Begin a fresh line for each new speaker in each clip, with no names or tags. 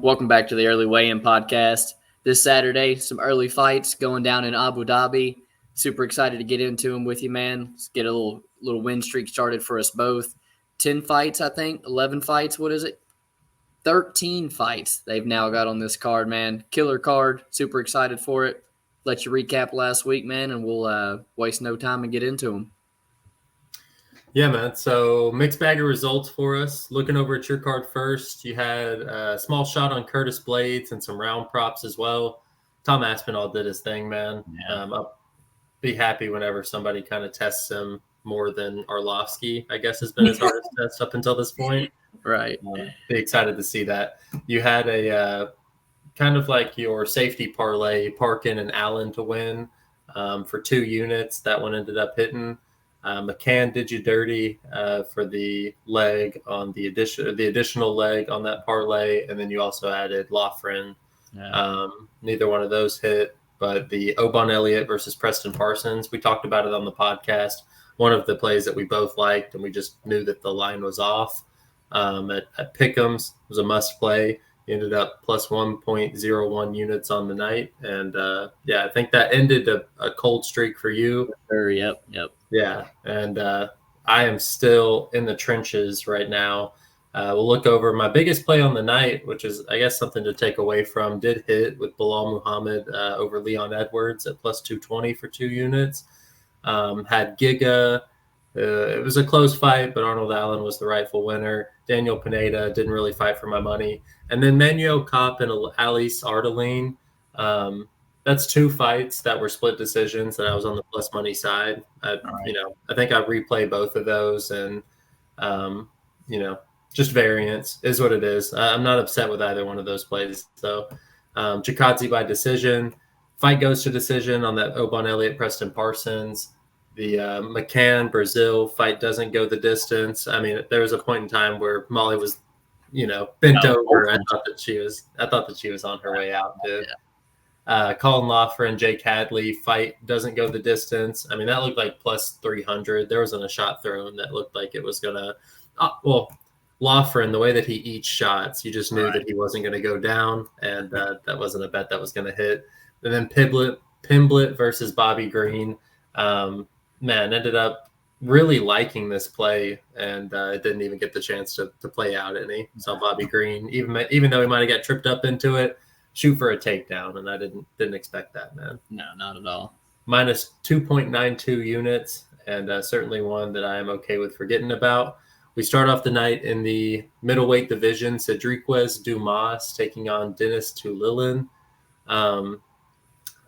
Welcome back to the Early Weigh-In Podcast. This Saturday, some early fights going down in Abu Dhabi. Super excited to get into them with you, man. Let's get a little win streak started for us both. 10 fights, I think. 11 fights. What is it? 13 fights they've now got on this card, man. Killer card. Super excited for it. Let you recap last week, man, and we'll waste no time and get into them.
Yeah, man. So mixed bag of results for us. Looking over at your card first, you had a small shot on Curtis Blades and some round props as well. Tom Aspinall did his thing, man.
Yeah.
I'll be happy whenever somebody kind of tests him more than Arlovsky, I guess, has been his hardest test up until this point.
Right.
Be excited to see that. You had a kind of like your safety parlay, Parkin and Allen to win for 2 units. That one ended up hitting. McCann did you dirty for the leg on the additional leg on that parlay, and then you also added Loughran.
Yeah.
Neither one of those hit, but the Obon Elliott versus Preston Parsons, we talked about it on the podcast. One of the plays that we both liked, and we just knew that the line was off. At Pick'ems, was a must play. He ended up plus 1.01 units on the night, and I think that ended a cold streak for you.
Sure, yep.
Yeah, and I am still in the trenches right now. We'll look over my biggest play on the night, which is, I guess, something to take away from. Did hit with Bilal Muhammad over Leon Edwards at plus 220 for 2 units. Had Giga. It was a close fight, but Arnold Allen was the rightful winner. Daniel Pineda didn't really fight for my money. And then Manuel Kopp and Alice Ardeline. That's 2 fights that were split decisions that I was on the plus money side. I think I replay both of those, and just variance is what it is. I'm not upset with either one of those plays. So Chikadze by decision. Fight goes to decision on that Obon Elliott Preston Parsons. The McCann Brazil fight doesn't go the distance. I mean, there was a point in time where Molly was, bent over. I thought that she was on her way out, dude. Yeah. Colin Loughran, Jake Hadley fight doesn't go the distance. I mean, that looked like plus 300. There wasn't a shot thrown that looked like it was gonna. Loughran, the way that he eats shots, you just knew that he wasn't going to go down, and that wasn't a bet that was going to hit. And then Pimblett versus Bobby Green. Ended up really liking this play, and it didn't even get the chance to play out any. So Bobby Green, even though he might have got tripped up into it, shoot for a takedown, and I didn't expect that, man.
No, not at all.
Minus 2.92 units, and certainly one that I am okay with forgetting about. We start off the night in the middleweight division. Sedriques Dumas taking on Denis Tiuliulin.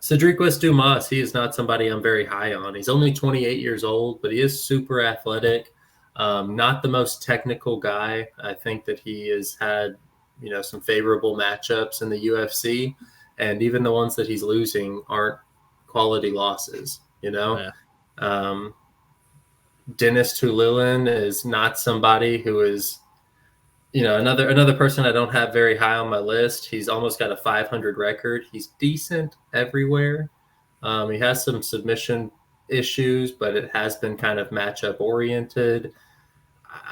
Sedriques Dumas, he is not somebody I'm very high on. He's only 28 years old, but he is super athletic. Not the most technical guy. I think that he has had, some favorable matchups in the UFC, and even the ones that he's losing aren't quality losses,
Yeah.
Denis Tiuliulin is not somebody who is, another person I don't have very high on my list. He's almost got a 500 record. He's decent everywhere. He has some submission issues, but it has been kind of matchup oriented.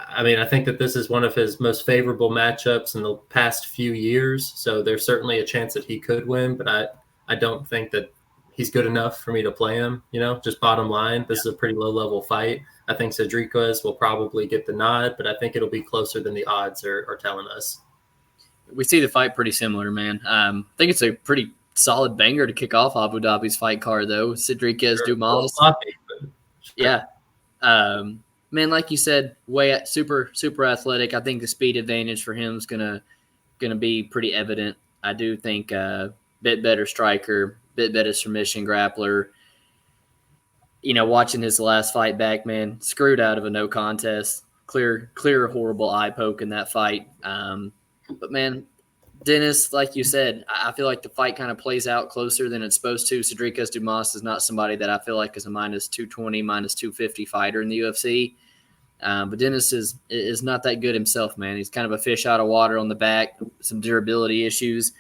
I mean, I think that this is one of his most favorable matchups in the past few years. So there's certainly a chance that he could win, but I don't think that he's good enough for me to play him, just bottom line. This is a pretty low-level fight. I think Sedriques will probably get the nod, but I think it'll be closer than the odds are telling us.
We see the fight pretty similar, man. I think it's a pretty solid banger to kick off Abu Dhabi's fight card, though. Sedriques Dumas. Yeah. Man, like you said, super athletic. I think the speed advantage for him is gonna be pretty evident. I do think bit better striker, bit better submission grappler. Watching his last fight back, man, screwed out of a no contest. Clear horrible eye poke in that fight. But man, Denis, like you said, I feel like the fight kind of plays out closer than it's supposed to. Sedriques Dumas is not somebody that I feel like is a minus 220, minus 250 fighter in the UFC. But Denis is not that good himself, man. He's kind of a fish out of water on the back, some durability issues.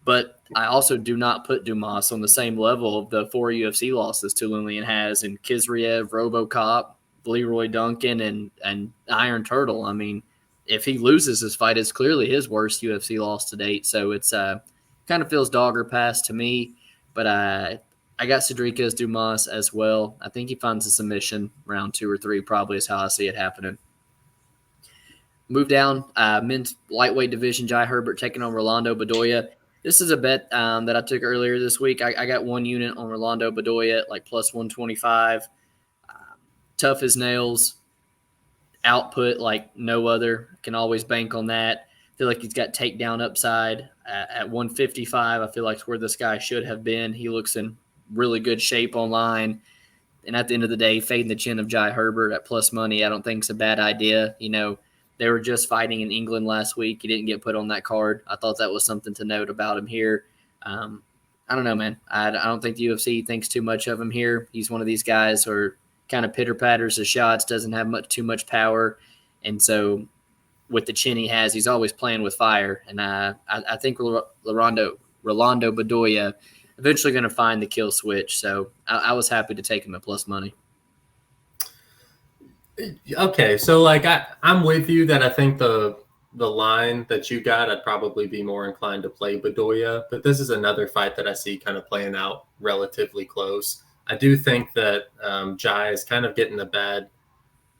But I also do not put Dumas on the same level of the 4 UFC losses Tiuliulin has in Kizriev, RoboCop, Leroy Duncan, and Iron Turtle. I mean, if he loses this fight, it's clearly his worst UFC loss to date. So it's kind of feels dog or pass to me. But I got Sedriques Dumas as well. I think he finds a submission round 2 or 3, probably is how I see it happening. Move down, men's lightweight division, Jai Herbert taking on Rolando Bedoya. This is a bet that I took earlier this week. I got 1 unit on Rolando Bedoya at like plus 125. Tough as nails. Output like no other. Can always bank on that. I feel like he's got takedown upside at 155. I feel like it's where this guy should have been. He looks in really good shape online. And at the end of the day, fading the chin of Jai Herbert at plus money, I don't think it's a bad idea. You know, they were just fighting in England last week. He didn't get put on that card. I thought that was something to note about him here. I don't know, man. I don't think the UFC thinks too much of him here. He's one of these guys who are kind of pitter-patters his shots, doesn't have too much power. And so with the chin he has, he's always playing with fire. And I think Rolando Bedoya eventually going to find the kill switch. So I was happy to take him at plus money.
Okay, so like I'm with you that I think the line that you got, I'd probably be more inclined to play Bedoya, but this is another fight that I see kind of playing out relatively close. I do think that Jai is kind of getting a bad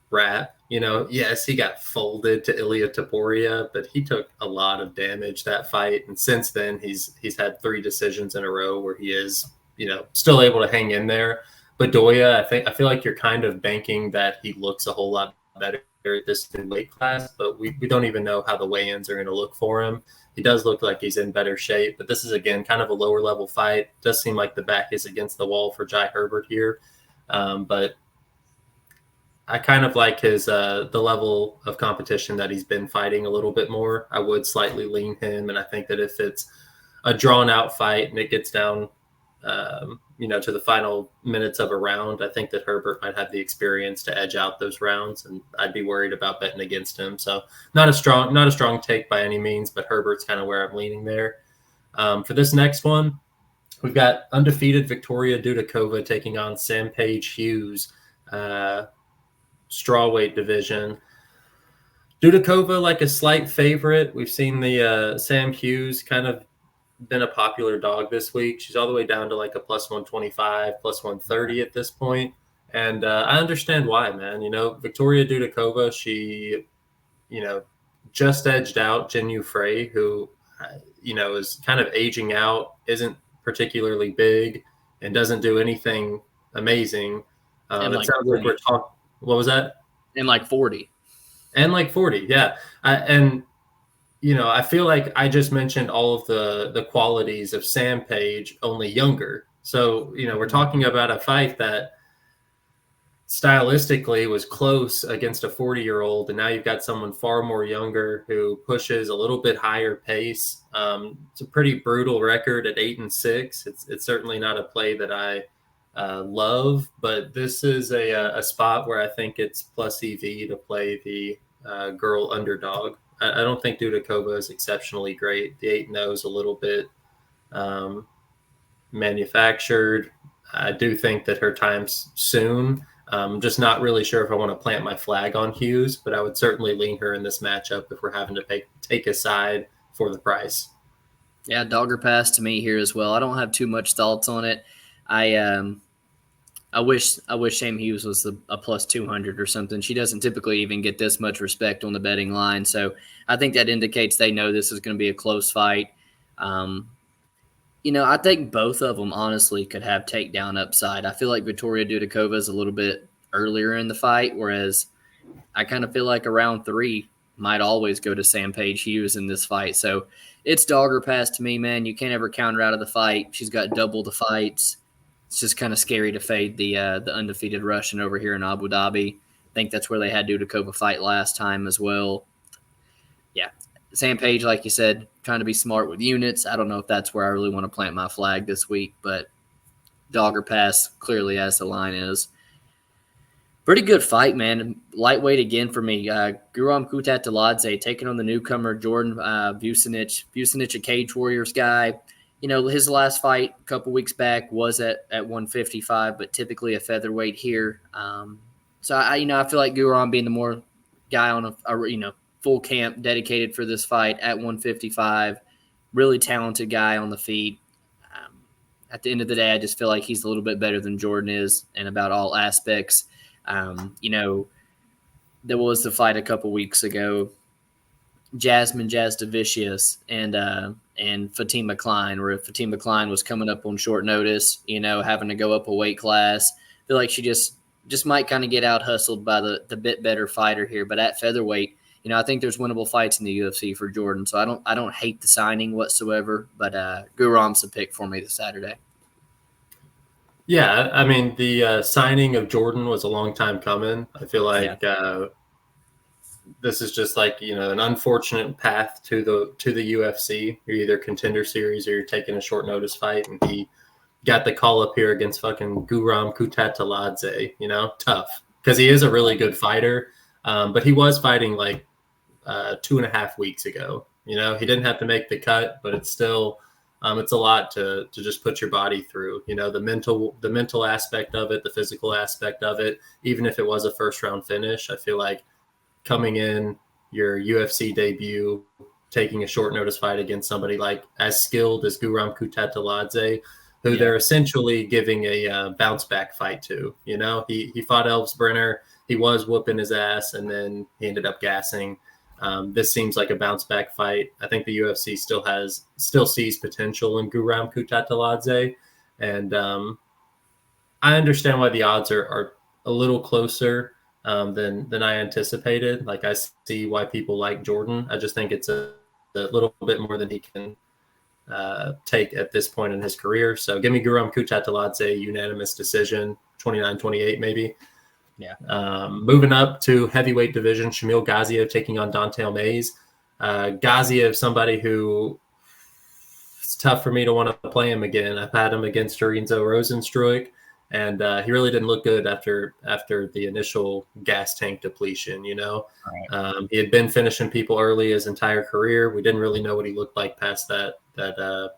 rap. You know, yes, he got folded to Ilia Topuria, but he took a lot of damage that fight, and since then he's had 3 decisions in a row where he is, you know, still able to hang in there. Bedoya, I feel like you're kind of banking that he looks a whole lot better at this new weight class, but we don't even know how the weigh-ins are going to look for him. He does look like he's in better shape, but this is, again, kind of a lower level fight. It does seem like the back is against the wall for Jai Herbert here. But I kind of like his the level of competition that he's been fighting a little bit more. I would slightly lean him, and I think that if it's a drawn-out fight and it gets down you know, to the final minutes of a round, I think that Herbert might have the experience to edge out those rounds, and I'd be worried about betting against him. So not a strong take by any means, but Herbert's kind of where I'm leaning there. For this next one, we've got undefeated Victoria Dudakova taking on Sampage Hughes, strawweight division. Dudakova like a slight favorite. We've seen the Sam Hughes kind of been a popular dog this week. She's all the way down to like a plus 125, plus 130 at this point. And I understand why, man. You know, Victoria Dudakova, she, you know, just edged out Jinyu Frey, who, you know, is kind of aging out, isn't particularly big, and doesn't do anything amazing.
And
it
like
sounds
40.
like we're talking. What was that?
And like 40.
And like 40, yeah. And you know, I feel like I just mentioned all of the qualities of Sam Page, only younger. So, you know, we're talking about a fight that stylistically was close against a 40-year-old, and now you've got someone far more younger who pushes a little bit higher pace. It's a pretty brutal record at 8-6. It's certainly not a play that I love, but this is a spot where I think it's plus EV to play the girl underdog. I don't think Dudakova is exceptionally great. The 8-0 is a little bit manufactured. I do think that her time's soon. I'm just not really sure if I want to plant my flag on Hughes, but I would certainly lean her in this matchup if we're having to take a side for the price.
Yeah, dogger pass to me here as well. I don't have too much thoughts on it. I wish Sam Hughes was a plus 200 or something. She doesn't typically even get this much respect on the betting line. So I think that indicates they know this is going to be a close fight. You know, I think both of them honestly could have takedown upside. I feel like Victoria Dudakova is a little bit earlier in the fight, whereas I kind of feel like around 3 might always go to Sampage Hughes in this fight. So it's dogger pass to me, man. You can't ever count her out of the fight. She's got double the fights. It's just kind of scary to fade the undefeated Russian over here in Abu Dhabi. I think that's where they had Dudakova fight last time as well. Yeah, Sam Page, like you said, trying to be smart with units. I don't know if that's where I really want to plant my flag this week, but dogger pass clearly as the line is. Pretty good fight, man. Lightweight again for me. Guram Kutateladze taking on the newcomer Jordan Vucenic. Vucenic, a Cage Warriors guy. You know, his last fight a couple weeks back was at 155, but typically a featherweight here. So I feel like Guram being the more guy on a full camp dedicated for this fight at 155. Really talented guy on the feet. At the end of the day, I just feel like he's a little bit better than Jordan is in about all aspects. There was the fight a couple weeks ago, Jazz Davicius and Fatima Klein, where Fatima Klein was coming up on short notice, having to go up a weight class. I feel like she just might kind of get out hustled by the bit better fighter here. But at featherweight, I think there's winnable fights in the UFC for Jordan. So I don't hate the signing whatsoever, but Guram's the pick for me this Saturday.
Yeah, I mean, the signing of Jordan was a long time coming. I feel like this is just like, an unfortunate path to the UFC. You're either Contender Series or you're taking a short notice fight, and he got the call up here against fucking Guram Kutateladze, tough. Because he is a really good fighter, but he was fighting like 2.5 weeks ago. He didn't have to make the cut, but it's still it's a lot to just put your body through. The mental aspect of it, the physical aspect of it. Even if it was a first round finish, I feel like coming in your UFC debut, taking a short notice fight against somebody like as skilled as Guram Kutateladze, who they're essentially giving a bounce back fight to. He fought Elves Brenner. He was whooping his ass, and then he ended up gassing. This seems like a bounce back fight. I think the UFC still sees potential in Guram Kutateladze, and I understand why the odds are a little closer than I anticipated. Like, I see why people like Jordan. I just think it's a little bit more than he can take at this point in his career. So give me Guram Kutateladze, unanimous decision, 29-28 maybe.
Yeah.
Moving up to heavyweight division, Shamil Gaziev taking on Don'Tale Mayes. Gaziev, somebody who it's tough for me to want to play him again. I've had him against Lorenzo Rosenstruik, and he really didn't look good after the initial gas tank depletion.
Right.
He had been finishing people early his entire career. We didn't really know what he looked like past that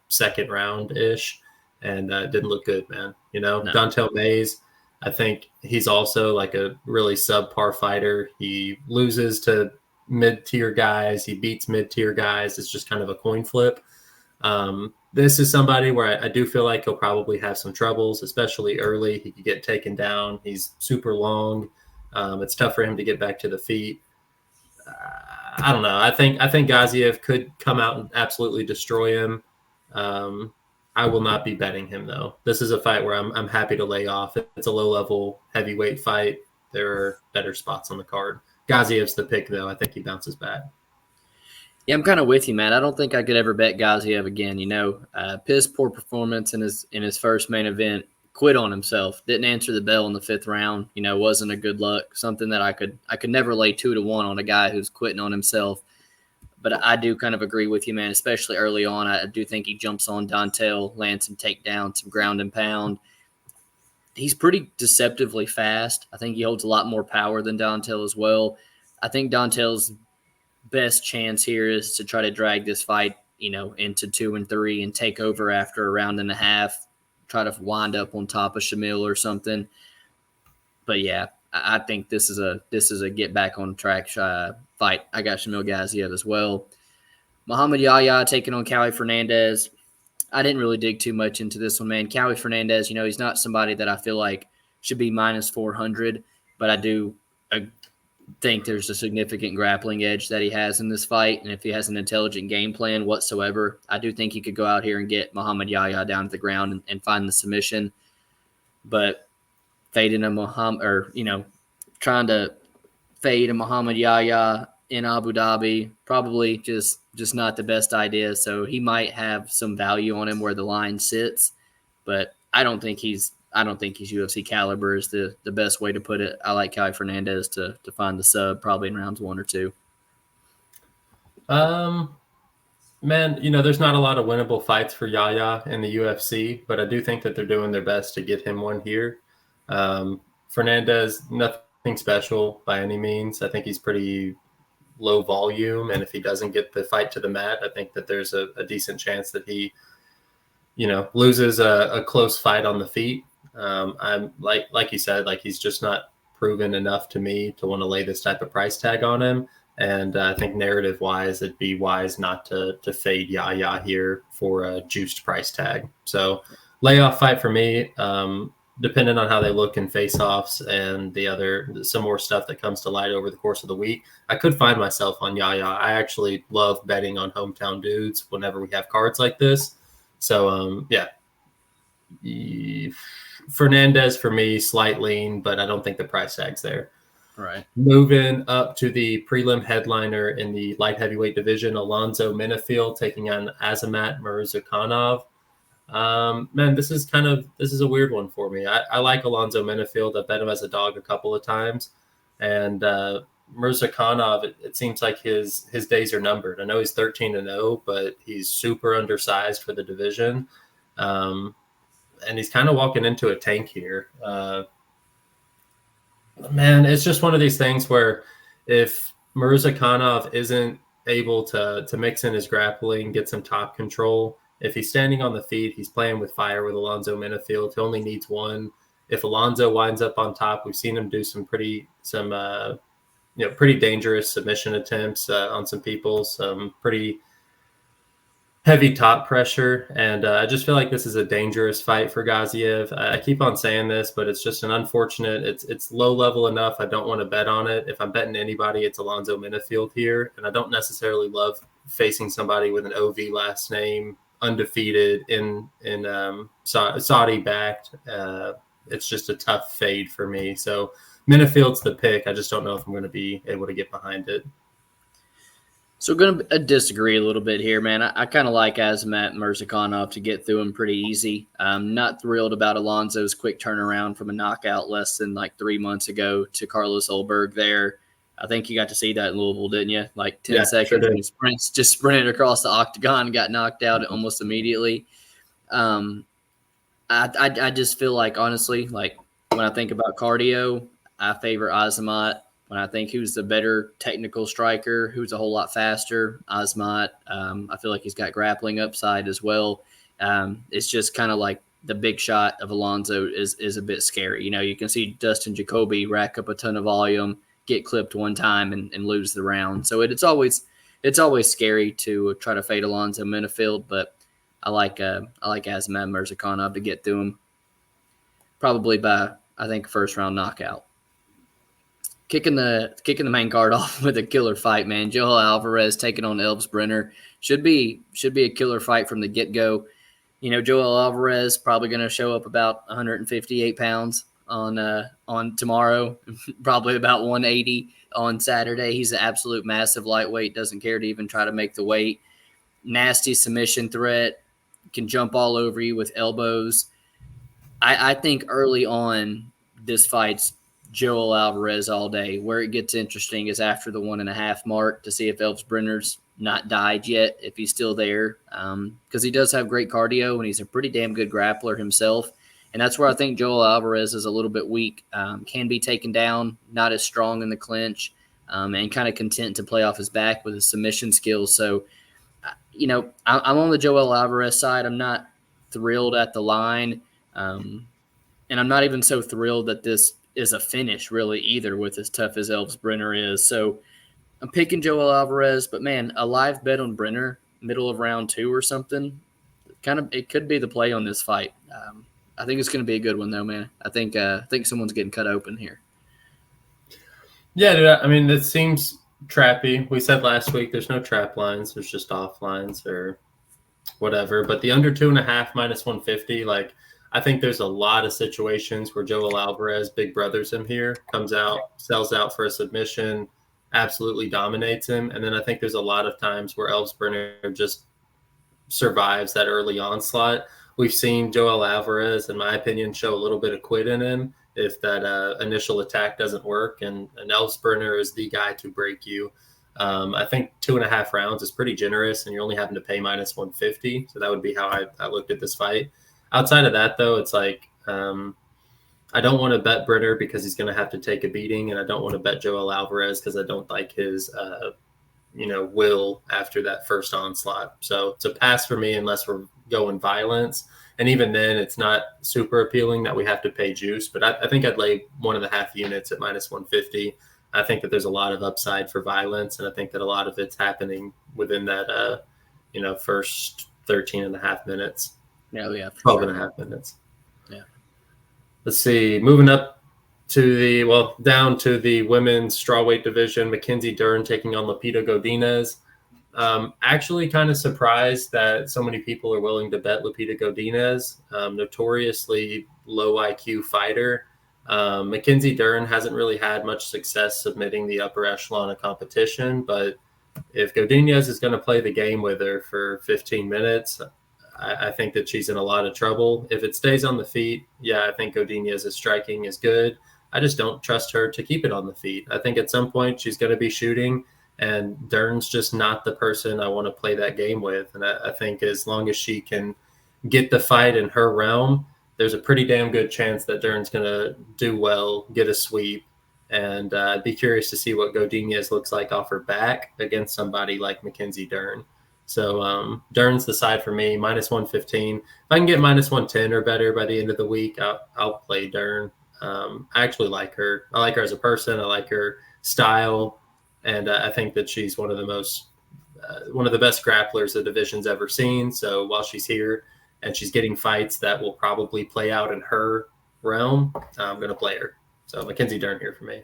second round ish, and didn't look good, man.
No.
Don'Tale Mayes, I think he's also like a really subpar fighter. He loses to mid-tier guys. He beats mid-tier guys. It's just kind of a coin flip. This is somebody where I do feel like he'll probably have some troubles, especially early. He could get taken down. He's super long. It's tough for him to get back to the feet. I don't know. I think Gaziev could come out and absolutely destroy him. I will not be betting him, though. This is a fight where I'm happy to lay off. It's a low-level heavyweight fight. There are better spots on the card. Gaziev's the pick, though. I think he bounces back.
Yeah, I'm kind of with you, man. I don't think I could ever bet Gaziev again. Piss poor performance in his first main event. Quit on himself. Didn't answer the bell in the 5th round. Wasn't a good look. Something that I could never lay 2-1 on a guy who's quitting on himself. But I do kind of agree with you, man, especially early on. I do think he jumps on Don'Tale, lands some takedowns, some ground and pound. He's pretty deceptively fast. I think he holds a lot more power than Don'Tale as well. I think Don'Tale's best chance here is to try to drag this fight, into 2 and 3 and take over after a round and a half, try to wind up on top of Shamil or something. But yeah, I think this is a get back on track fight. I got Shamil Gaziev as well. Muhammad Yahya taking on Kaue Fernandes. I didn't really dig too much into this one, man. Kaue Fernandes, he's not somebody that I feel like should be minus 400, but I do think there's a significant grappling edge that he has in this fight. And if he has an intelligent game plan whatsoever, I do think he could go out here and get Muhammad Yahya down to the ground and find the submission. But fading a Muhammad, or, trying to fade a Muhammad Yahya in Abu Dhabi, probably just not the best idea. So he might have some value on him where the line sits, but I don't think he's UFC caliber is the best way to put it. I like Kaue Fernandes to find the sub probably in rounds 1 or 2.
Man, there's not a lot of winnable fights for Yahya in the UFC, but I do think that they're doing their best to get him one here. Fernandes, nothing special by any means. I think he's pretty low volume, and if he doesn't get the fight to the mat, I think that there's a decent chance that he, loses a close fight on the feet. I'm like you said, like he's just not proven enough to me to want to lay this type of price tag on him. And I think narrative-wise, it'd be wise not to fade Yahya here for a juiced price tag. So layoff fight for me, depending on how they look in face-offs and some more stuff that comes to light over the course of the week. I could find myself on Yahya. I actually love betting on hometown dudes whenever we have cards like this. So, Fernandes for me, slight lean, but I don't think the price tag's there.
Right.
Moving up to the prelim headliner in the light heavyweight division, Alonzo Menifield taking on Azamat Murzakonov. Man, this is a weird one for me. I like Alonzo Menifield. I bet him as a dog a couple of times. And Murzakonov, it seems like his days are numbered. I know he's 13-0, but he's super undersized for the division. And he's kind of walking into a tank here. Man, it's just one of these things where if Murzakonov isn't able to mix in his grappling, get some top control, if he's standing on the feet, he's playing with fire with Alonzo Menifield. He only needs one. If Alonzo winds up on top, we've seen him do some pretty dangerous submission attempts on some people, some pretty heavy top pressure. And I just feel like this is a dangerous fight for Gaziev. I keep on saying this, but it's just an unfortunate, it's low level enough. I don't want to bet on it. If I'm betting anybody, it's Alonzo Menifield here. And I don't necessarily love facing somebody with an OV last name, undefeated in Saudi backed. It's just a tough fade for me. So Menifield's the pick. I just don't know if I'm going to be able to get behind it.
So going to disagree a little bit here, man. I kind of like Azamat Murzakonov to get through him pretty easy. I'm not thrilled about Alonzo's quick turnaround from a knockout less than 3 months ago to Carlos Ulberg there. I think you got to see that in Louisville, didn't you? 10 seconds
sure
and he just sprinted across the octagon and got knocked out almost immediately. I just feel like, honestly, when I think about cardio, I favor Azamat. When I think who's the better technical striker, who's a whole lot faster, Azamat. I feel like he's got grappling upside as well. It's just kind of like the big shot of Alonzo is a bit scary. You can see Dustin Jacoby rack up a ton of volume, get clipped one time and lose the round. So it's always scary to try to fade Alonzo Menifield, but I like Azamat Murzakonov to get through him probably by, I think, first round knockout. Kicking the main card off with a killer fight, man. Joel Alvarez taking on Elves Brenner should be a killer fight from the get go. Joel Alvarez probably going to show up about 158 pounds on tomorrow, probably about 180 on Saturday. He's an absolute massive lightweight. Doesn't care to even try to make the weight. Nasty submission threat, can jump all over you with elbows. I think early on this fight's Joel Alvarez all day. Where it gets interesting is after the 1.5 mark to see if Elves Brenner's not died yet, if he's still there, because he does have great cardio and he's a pretty damn good grappler himself. And that's where I think Joel Alvarez is a little bit weak, can be taken down, not as strong in the clinch, and kind of content to play off his back with his submission skills. So, I'm on the Joel Alvarez side. I'm not thrilled at the line, and I'm not even so thrilled that this is a finish really either with as tough as Elves Brenner is. So I'm picking Joel Alvarez, but man, a live bet on Brenner, middle of round 2 or something, it could be the play on this fight. I think it's going to be a good one though, man. I think someone's getting cut open here.
Yeah, dude, I mean, it seems trappy. We said last week there's no trap lines. There's just off lines or whatever. But the under 2.5 minus 150, I think there's a lot of situations where Joel Alvarez, big brothers him here, comes out, sells out for a submission, absolutely dominates him. And then I think there's a lot of times where Elves Brenner just survives that early onslaught. We've seen Joel Alvarez, in my opinion, show a little bit of quit in him if that initial attack doesn't work. And Elves Brenner is the guy to break you. I think 2.5 rounds is pretty generous, and you're only having to pay minus 150. So that would be how I looked at this fight. Outside of that, though, it's I don't want to bet Brenner because he's going to have to take a beating, and I don't want to bet Joel Alvarez because I don't like his, will after that first onslaught. So it's a pass for me unless we're going violence, and even then, it's not super appealing that we have to pay juice. But I think I'd lay 1.5 units at minus 150. I think that there's a lot of upside for violence, and I think that a lot of it's happening within that, first 13 and a half minutes.
Yeah,
12 and a half minutes.
Yeah.
Let's see. Moving up to down to the women's strawweight division, Mackenzie Dern taking on Lupita Godinez. Actually kind of surprised that so many people are willing to bet Lupita Godinez, notoriously low IQ fighter. Mackenzie Dern hasn't really had much success submitting the upper echelon of competition, but if Godinez is going to play the game with her for 15 minutes, I think that she's in a lot of trouble. If it stays on the feet, I think Godinez's striking is good. I just don't trust her to keep it on the feet. I think at some point she's going to be shooting, and Dern's just not the person I want to play that game with. And I think as long as she can get the fight in her realm, there's a pretty damn good chance that Dern's going to do well, get a sweep, and I'd be curious to see what Godinez looks like off her back against somebody like Mackenzie Dern. So Dern's the side for me, -115. If I can get -110 or better by the end of the week, I'll play Dern. I actually like her. I like her as a person. I like her style. And I think that she's one of the best grapplers the division's ever seen. So while she's here and she's getting fights that will probably play out in her realm, I'm going to play her. So Mackenzie Dern here for me.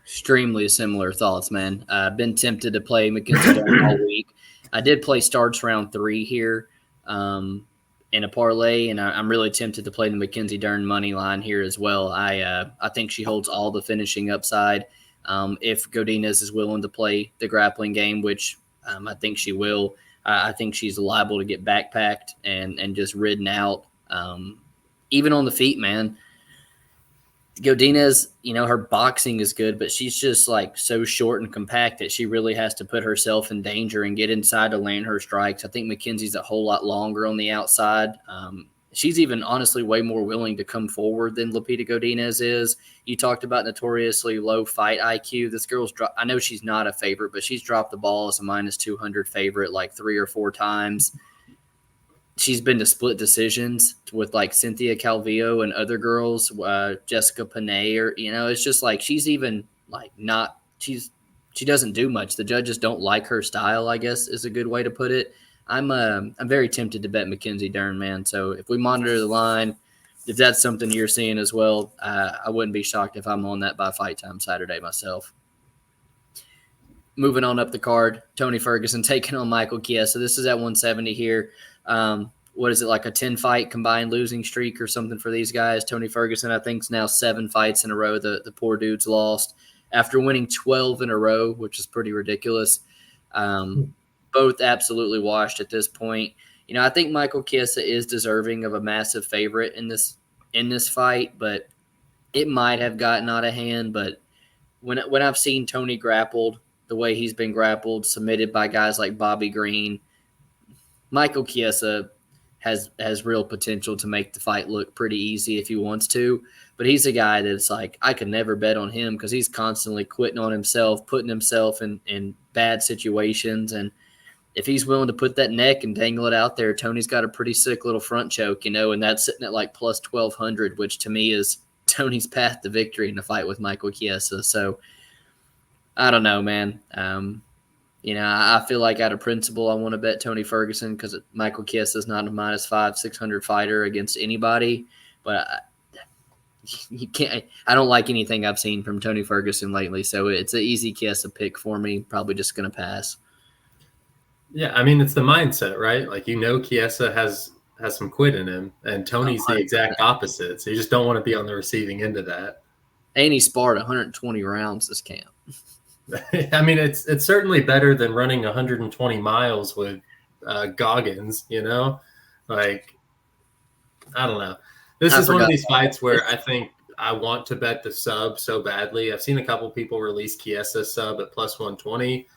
Extremely similar thoughts, man. I've been tempted to play Mackenzie Dern all week. I did play starts round 3 here in a parlay, and I'm really tempted to play the Mackenzie Dern money line here as well. I think she holds all the finishing upside. If Godinez is willing to play the grappling game, which I think she will, I think she's liable to get backpacked and just ridden out. Even on the feet, man. Godinez, her boxing is good, but she's just like so short and compact that she really has to put herself in danger and get inside to land her strikes. I think Mackenzie's a whole lot longer on the outside. She's even honestly way more willing to come forward than Lupita Godinez is. You talked about notoriously low fight IQ. This girl's I know she's not a favorite, but she's dropped the ball as a -200 favorite like 3 or 4 times. She's been to split decisions with like Cynthia Calvillo and other girls, Jessica Panay, or it's just like she's even like not. She doesn't do much. The judges don't like her style, I guess is a good way to put it. I'm very tempted to bet Mackenzie Dern, man. So if we monitor the line, if that's something you're seeing as well, I wouldn't be shocked if I'm on that by fight time Saturday myself. Moving on up the card, Tony Ferguson taking on Michael Chiesa. This is at 170 here. What is it, like a 10-fight combined losing streak or something for these guys? Tony Ferguson, I think, is now 7 fights in a row. The poor dude's lost after winning 12 in a row, which is pretty ridiculous. Both absolutely washed at this point. I think Michael Chiesa is deserving of a massive favorite in this fight, but it might have gotten out of hand. But when I've seen Tony grappled the way he's been grappled, submitted by guys like Bobby Green, Michael Chiesa has real potential to make the fight look pretty easy if he wants to. But he's a guy that's like, I could never bet on him because he's constantly quitting on himself, putting himself in bad situations. And if he's willing to put that neck and dangle it out there, Tony's got a pretty sick little front choke, and that's sitting at like plus 1,200, which to me is Tony's path to victory in a fight with Michael Chiesa. So I don't know, man. I feel like out of principle, I want to bet Tony Ferguson because Michael Chiesa is not a -500, -600 fighter against anybody. But you can't. I don't like anything I've seen from Tony Ferguson lately, so it's an easy Chiesa pick for me. Probably just going to pass.
Yeah, I mean it's the mindset, right? Like Chiesa has some quit in him, and Tony's the exact opposite. So you just don't want to be on the receiving end of that.
And he sparred 120 rounds this camp.
I mean, it's certainly better than running 120 miles with Goggins, Like, I don't know. This is one of these fights where I think I want to bet the sub so badly. I've seen a couple people release Chiesa sub at plus 120.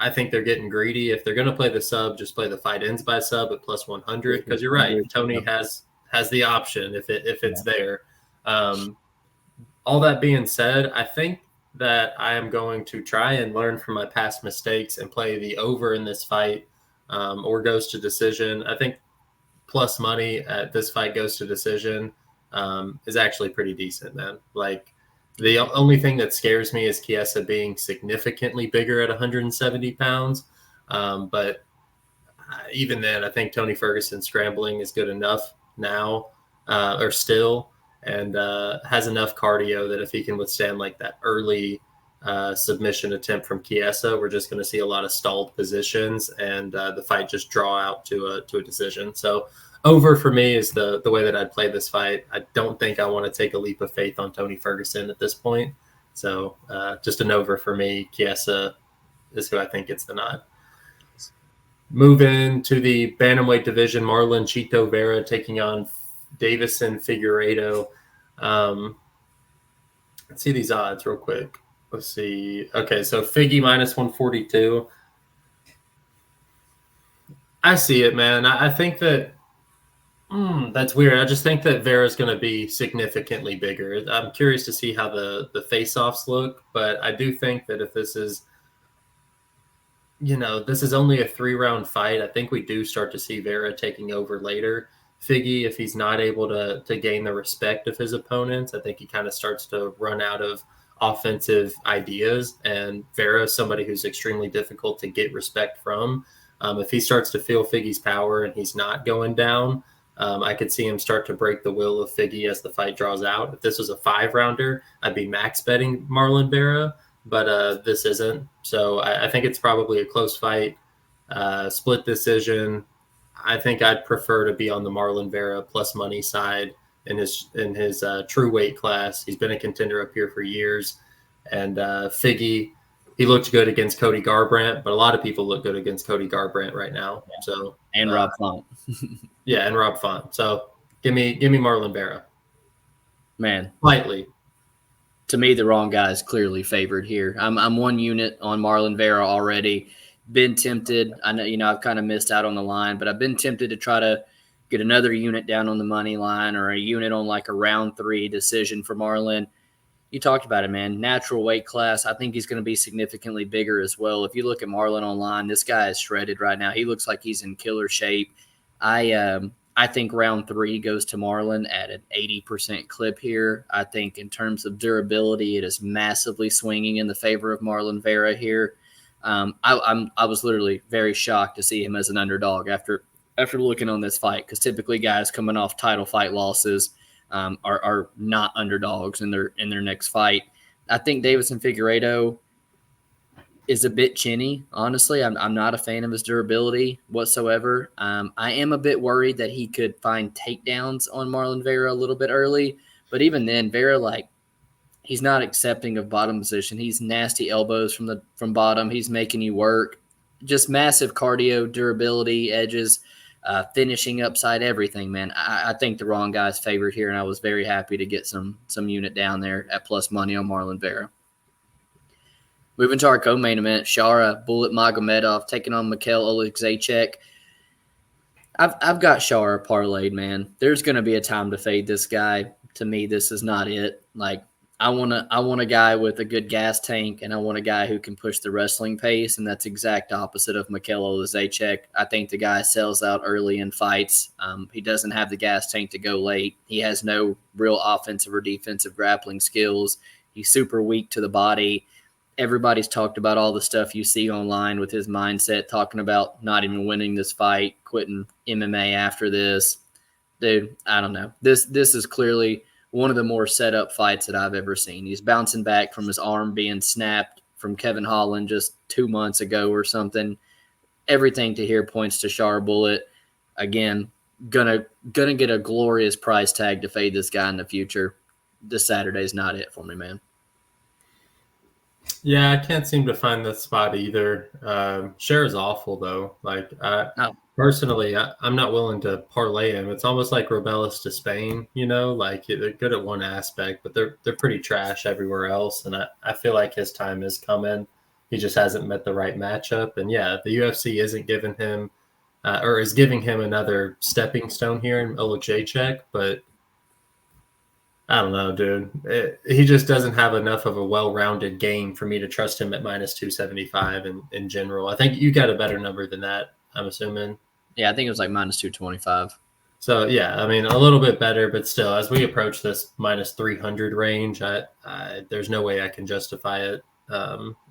I think they're getting greedy. If they're going to play the sub, just play the fight ends by sub at plus 100 because you're right. Tony has the option if it's there. All that being said, I think that I am going to try and learn from my past mistakes and play the over in this fight or goes to decision. I think plus money at this fight goes to decision is actually pretty decent, man. Like The only thing that scares me is Chiesa being significantly bigger at 170 pounds. But even then, I think Tony Ferguson scrambling is good enough now, or still, and has enough cardio that if he can withstand like that early submission attempt from Chiesa, we're just going to see a lot of stalled positions and the fight just draw out to a decision. So over for me is the way that I'd play this fight. I don't think I want to take a leap of faith on Tony Ferguson at this point. So just an over for me. Chiesa is who I think gets the nod. Moving to the bantamweight division, Marlon Chito Vera taking on Davison Figueiredo. Let's see these odds real quick. Let's see. Okay, so Figgy minus 142. I see it, man. I think that that's weird. I just think that Vera's going to be significantly bigger. I'm curious to see how the face-offs look, but I do think that if this is, this is only a 3-round fight, I think we do start to see Vera taking over later. Figgy, if he's not able to gain the respect of his opponents, I think he kind of starts to run out of offensive ideas, and Vera is somebody who's extremely difficult to get respect from. If he starts to feel Figgy's power and he's not going down, I could see him start to break the will of Figgy as the fight draws out. If this was a 5-rounder, I'd be max betting Marlon Vera, but this isn't. So I think it's probably a close fight, split decision. I think I'd prefer to be on the Marlon Vera plus money side in his true weight class. He's been a contender up here for years. And Figgy, he looked good against Cody Garbrandt, but a lot of people look good against Cody Garbrandt right now. So
and Rob Font.
Yeah, and Rob Font. So give me Marlon Vera.
Man.
Slightly.
To me, the wrong guy is clearly favored here. I'm 1 unit on Marlon Vera already. Been tempted. I know, I've kind of missed out on the line, but I've been tempted to try to get another unit down on the money line or a unit on like a round 3 decision for Marlon. You talked about it, man. Natural weight class. I think he's going to be significantly bigger as well. If you look at Marlon online, this guy is shredded right now. He looks like he's in killer shape. I think round 3 goes to Marlon at an 80% clip here. I think in terms of durability, it is massively swinging in the favor of Marlon Vera here. I was literally very shocked to see him as an underdog after looking on this fight, because typically guys coming off title fight losses are not underdogs in their next fight. I think Davison Figueiredo is a bit chinny, honestly. I'm not a fan of his durability whatsoever. I am a bit worried that he could find takedowns on Marlon Vera a little bit early, but even then, Vera, he's not accepting of bottom position. He's nasty elbows from bottom. He's making you work. Just massive cardio, durability, edges, finishing upside, everything, man. I think the wrong guy's favored here, and I was very happy to get some unit down there at plus money on Marlon Vera. Moving to our co-main event, Shara Bullet Magomedov taking on Michel Oleksiejczuk. I've got Shara parlayed, man. There's going to be a time to fade this guy. To me, this is not it. I want a guy with a good gas tank, and I want a guy who can push the wrestling pace, and that's exact opposite of Michel Oleksiejczuk. I think the guy sells out early in fights. He doesn't have the gas tank to go late. He has no real offensive or defensive grappling skills. He's super weak to the body. Everybody's talked about all the stuff you see online with his mindset, talking about not even winning this fight, quitting MMA after this. Dude, I don't know. This is clearly one of the more set up fights that I've ever seen. He's bouncing back from his arm being snapped from Kevin Holland just 2 months ago or something. Everything to here points to Shara Bullet. Again, gonna get a glorious price tag to fade this guy in the future. This Saturday's not it for me, man.
Yeah, I can't seem to find that spot either. Shara's awful though. Personally, I'm not willing to parlay him. It's almost like Rebellis to Spain, they're good at one aspect, but they're pretty trash everywhere else. And I feel like his time is coming. He just hasn't met the right matchup. And yeah, the UFC isn't giving him or is giving him another stepping stone here in Oleksiejczuk, but I don't know, dude. He just doesn't have enough of a well-rounded game for me to trust him at minus 275 in general. I think you got a better number than that, I'm assuming.
Yeah, I think it was like minus 225.
So, yeah, I mean, a little bit better, but still, as we approach this minus 300 range, there's no way I can justify it,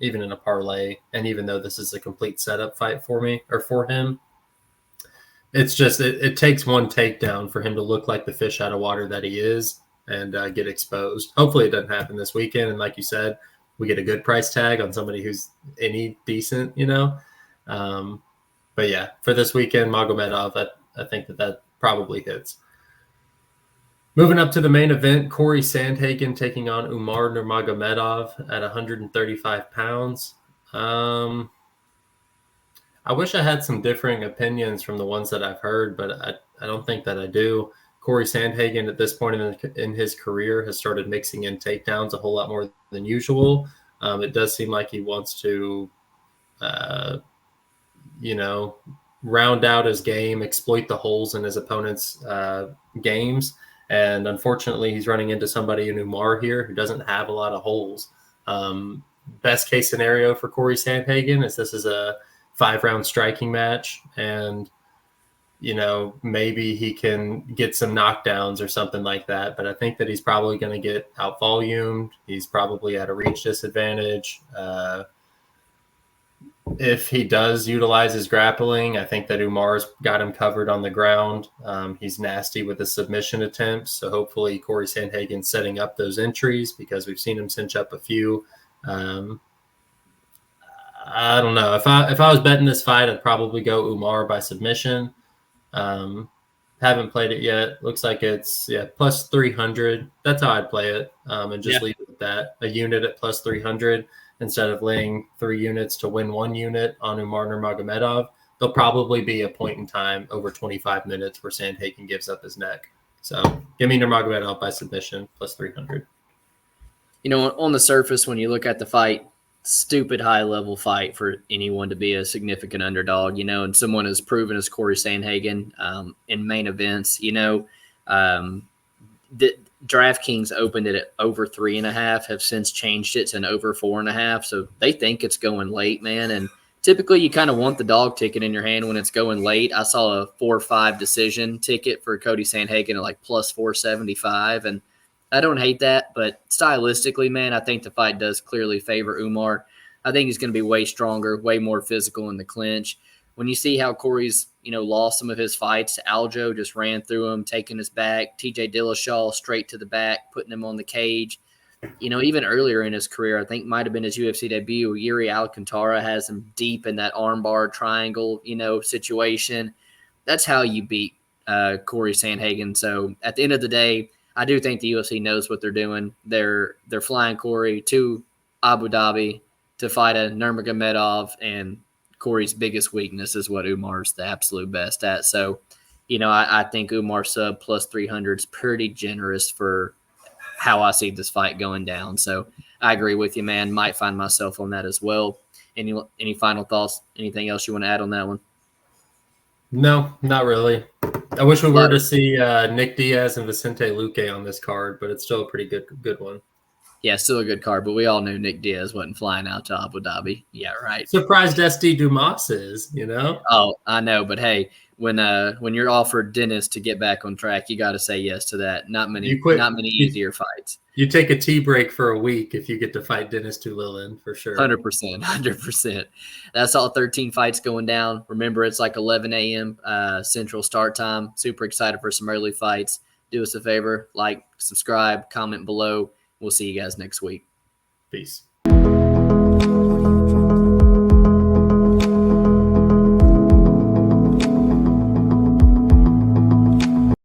even in a parlay. And even though this is a complete setup fight for me or for him, it's just it takes one takedown for him to look like the fish out of water that he is and get exposed. Hopefully it doesn't happen this weekend. And like you said, we get a good price tag on somebody who's any decent, But yeah, for this weekend, Magomedov, I think that probably hits. Moving up to the main event, Cory Sandhagen taking on Umar Nurmagomedov at 135 pounds. I wish I had some differing opinions from the ones that I've heard, but I don't think that I do. Cory Sandhagen at this point in his career has started mixing in takedowns a whole lot more than usual. It does seem like he wants to, round out his game, exploit the holes in his opponent's games. And unfortunately, he's running into somebody in Umar here who doesn't have a lot of holes. Best case scenario for Cory Sandhagen is this is a 5-round striking match, and maybe he can get some knockdowns or something like that. But I think that he's probably going to get out volumed. He's probably at a reach disadvantage. If he does utilize his grappling, I think that Umar's got him covered on the ground. He's nasty with his submission attempts, so hopefully Cory Sandhagen's setting up those entries because we've seen him cinch up a few. I don't know. If I was betting this fight, I'd probably go Umar by submission. Haven't played it yet. Looks like it's plus 300. That's how I'd play it, and just leave it at that. A unit at plus 300 instead of laying 3 units to win 1 unit on Umar Nurmagomedov. There'll probably be a point in time over 25 minutes where Sandhagen gives up his neck. So give me Nurmagomedov by submission plus 300.
On the surface, when you look at the fight, stupid high-level fight for anyone to be a significant underdog, and someone as proven as Cory Sandhagen in main events. DraftKings opened it at over 3.5, have since changed it to an over 4.5. So they think it's going late, man. And typically you kind of want the dog ticket in your hand when it's going late. I saw a 4-5 decision ticket for Cory Sandhagen at like plus 475. And I don't hate that, but stylistically, man, I think the fight does clearly favor Umar. I think he's going to be way stronger, way more physical in the clinch. When you see how Cory's, lost some of his fights, Aljo just ran through him, taking his back, TJ Dillashaw straight to the back, putting him on the cage. Even earlier in his career, I think might have been his UFC debut, Yuri Alcantara has him deep in that armbar triangle, situation. That's how you beat Cory Sandhagen. So at the end of the day, I do think the UFC knows what they're doing. They're flying Cory to Abu Dhabi to fight a Nurmagomedov, and Cory's biggest weakness is what Umar's the absolute best at. So, I think Umar sub plus 300 is pretty generous for how I see this fight going down. So I agree with you, man. Might find myself on that as well. Any final thoughts? Anything else you want to add on that one?
No, not really. I wish we were to see Nick Diaz and Vicente Luque on this card, but it's still a pretty good one.
Yeah, still a good card, but we all knew Nick Diaz wasn't flying out to Abu Dhabi. Yeah, right.
Surprised SD Dumas is,
Oh, I know, but hey, when you're offered Denis to get back on track, you got to say yes to that. Not many easier fights.
You take a tea break for a week if you get to fight Denis Tiuliulin for sure.
100%. That's all 13 fights going down. Remember, it's like 11 a.m. Central start time. Super excited for some early fights. Do us a favor, like, subscribe, comment below. We'll see you guys next week.
Peace.